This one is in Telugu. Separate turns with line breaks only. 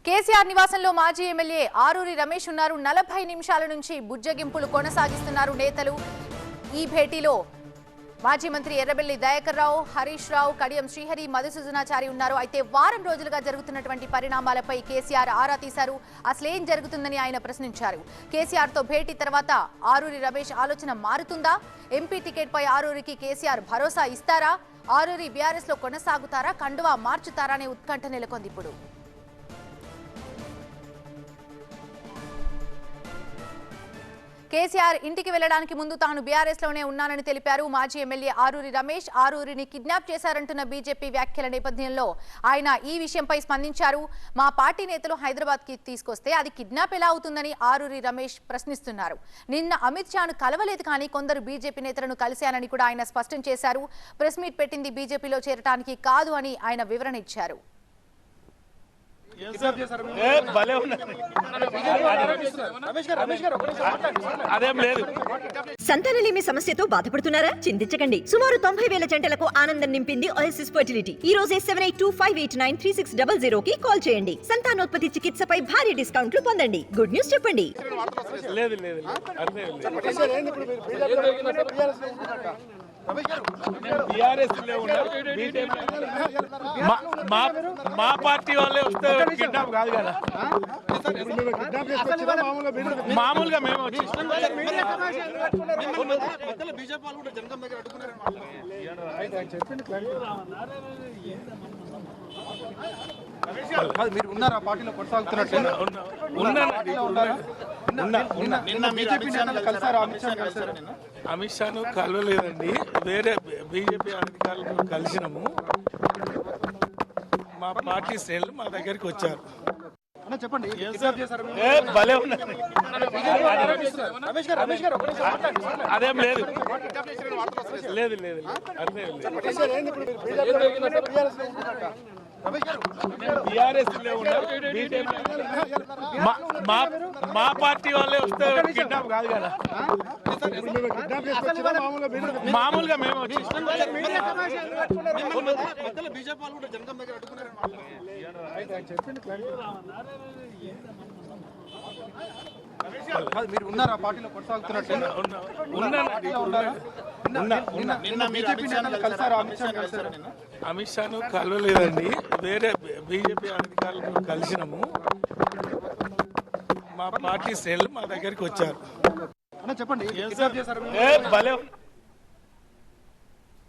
కేసీఆర్ నివాసంలో మాజీ ఎమ్మెల్యే ఆరూరి రమేష్ ఉన్నారు. 40 నిమిషాల నుంచి బుజ్జగింపులు కొనసాగిస్తున్నారు నేతలు. ఈ భేటీలో మాజీ మంత్రి ఎర్రబెల్లి దయాకర్ రావు, హరీష్ రావు, కడియం శ్రీహరి, మధుసూదనాచారి ఉన్నారు. అయితే వారం రోజులుగా జరుగుతున్నటువంటి పరిణామాలపై కేసీఆర్ ఆరా తీశారు. అసలేం జరుగుతుందని ఆయన ప్రశ్నించారు. కేసీఆర్ తో భేటీ తర్వాత ఆరూరి రమేష్ ఆలోచన మారుతుందా? ఎంపీ టికెట్ పై ఆరూరికి కేసీఆర్ భరోసా ఇస్తారా? ఆరూరి బీఆర్ఎస్ లో కొనసాగుతారా? కండువా మార్చుతారా అనే ఉత్కంఠ నెలకొంది ఇప్పుడు. కేసీఆర్ ఇంటికి వెళ్లడానికి ముందు తాను బీఆర్ఎస్ లోనే ఉన్నానని తెలిపారు మాజీ ఎమ్మెల్యే ఆరూరి రమేష్. ఆరూరిని కిడ్నాప్ చేశారంటున్న బీజేపీ వ్యాఖ్యల నేపథ్యంలో ఆయన ఈ విషయంపై స్పందించారు. మా పార్టీ నేతలు హైదరాబాద్ కి తీసుకొస్తే అది కిడ్నాప్ ఎలా అవుతుందని ఆరూరి రమేష్ ప్రశ్నిస్తున్నారు. నిన్న అమిత్ షాను కలవలేదు, కానీ కొందరు బీజేపీ నేతలను కలిశానని కూడా ఆయన స్పష్టం చేశారు. ప్రెస్ మీట్ పెట్టింది బీజేపీలో చేరడానికి కాదు అని ఆయన వివరణ ఇచ్చారు.
సంతానలేమి సమస్యతో బాధపడుతున్నారా? చింతించకండి. సుమారు 90,000 జంటలకు ఆనందం నింపింది ఓఎస్ఎస్ ఫర్టిలిటీ. ఈ రోజే 7825893600 కి కాల్ చేయండి. సంతానోత్పత్తి చికిత్సపై భారీ డిస్కౌంట్లు పొందండి. గుడ్ న్యూస్ చెప్పండి.
మా పార్టీ వాళ్ళే వస్తే కిడ్నాప్ కాదు కదా, మామూలుగా మేము వచ్చి
మీరు ఉన్నారా పార్టీలో కొనసాగుతున్నట్టు?
అమిత్ షాను కలవలేదండి, వేరే బీజేపీ అధికారులను కలిసినాము. మా పార్టీ శ్రేణులు మా దగ్గరికి వచ్చారు.
చెప్పండి,
భలే ఉన్నారు. అదేం లేదు, లేదు లేదు మా పార్టీ వాళ్ళే వస్తే కిడ్నాప్ కాదు కదా, మామూలుగా మేము వచ్చి
మీరు ఉన్నారా పార్టీలో కొనసాగుతున్నట్టు?
అమిత్ షాను కలవలేదండి, వేరే బీజేపీ అధికారులను కలిసినాము. మా పార్టీ శ్రేణులు మా దగ్గరికి వచ్చారు.
చెప్పండి,
భలే